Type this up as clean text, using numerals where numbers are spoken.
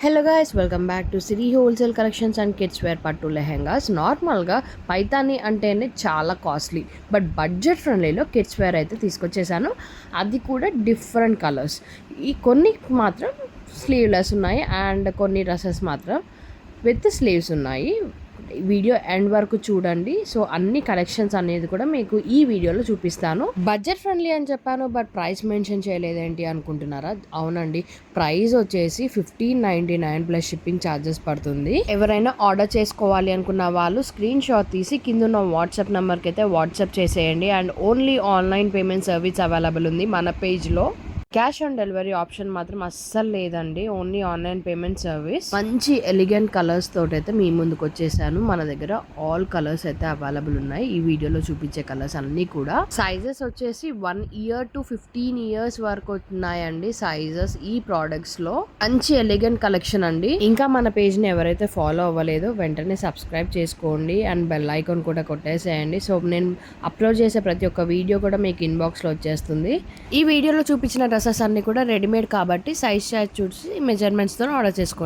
Hello guys, welcome back to Siri wholesale collections and kids wear పట్టు లెహెంగాస్. నార్మల్గా పైతాని అంటేనే చాలా కాస్ట్లీ, బట్ బడ్జెట్ ఫ్రెండ్లీలో కిడ్స్ వేర్ అయితే తీసుకొచ్చేసాను. అది కూడా డిఫరెంట్ కలర్స్. ఈ కొన్ని మాత్రం స్లీవ్లెస్ ఉన్నాయి అండ్ కొన్ని డ్రెస్సెస్ మాత్రం విత్ స్లీవ్స్ ఉన్నాయి. వీడియో ఎండ్ వరకు చూడండి. సో అన్ని కలెక్షన్స్ అనేది కూడా మీకు ఈ వీడియోలో చూపిస్తాను. బడ్జెట్ ఫ్రెండ్లీ అని చెప్పాను, బట్ ప్రైస్ మెన్షన్ చేయలేదేంటి అనుకుంటున్నారా? అవునండి, ప్రైస్ వచ్చేసి 1599 ప్లస్ షిప్పింగ్ ఛార్జెస్ పడుతుంది. ఎవరైనా ఆర్డర్ చేసుకోవాలి అనుకున్న వాళ్ళు స్క్రీన్ షాట్ తీసి కింద ఉన్న వాట్సాప్ నెంబర్కి అయితే వాట్సాప్ చేసేయండి. And only online payment service available ఉంది మన పేజ్లో. క్యాష్ ఆన్ డెలివరీ ఆప్షన్ మాత్రం అస్సలు లేదండి, ఓన్లీ ఆన్లైన్ పేమెంట్ సర్వీస్. మంచి ఎలిగెంట్ కలర్స్ తోటి అయితే మీ ముందుకు వచ్చేసాను. మన దగ్గర ఆల్ కలర్స్ అయితే అవైలబుల్ ఉన్నాయి. ఈ వీడియోలో చూపించే కలర్స్ అన్ని కూడా సైజెస్ వచ్చేసి 1 year to 15 years వరకు ఉన్నాయండి సైజెస్ ఈ ప్రోడక్ట్స్ లో. మంచి ఎలిగెంట్ కలెక్షన్ అండి. ఇంకా మన పేజ్ ని ఎవరైతే ఫాలో అవ్వలేదో వెంటనే సబ్స్క్రైబ్ చేసుకోండి అండ్ బెల్ ఐకాన్ కూడా కొట్టేసేయండి. సో నేను అప్లోడ్ చేసే ప్రతి ఒక్క వీడియో కూడా మీకు ఇన్బాక్స్ లో వచ్చేస్తుంది. ఈ వీడియోలో చూపించిన డ్రెస్సెస్ అన్ని కూడా రెడీమేడ్ కాబట్టి సైజ్ చూసి మెజర్మెంట్స్తో ఆర్డర్ చేసుకోండి.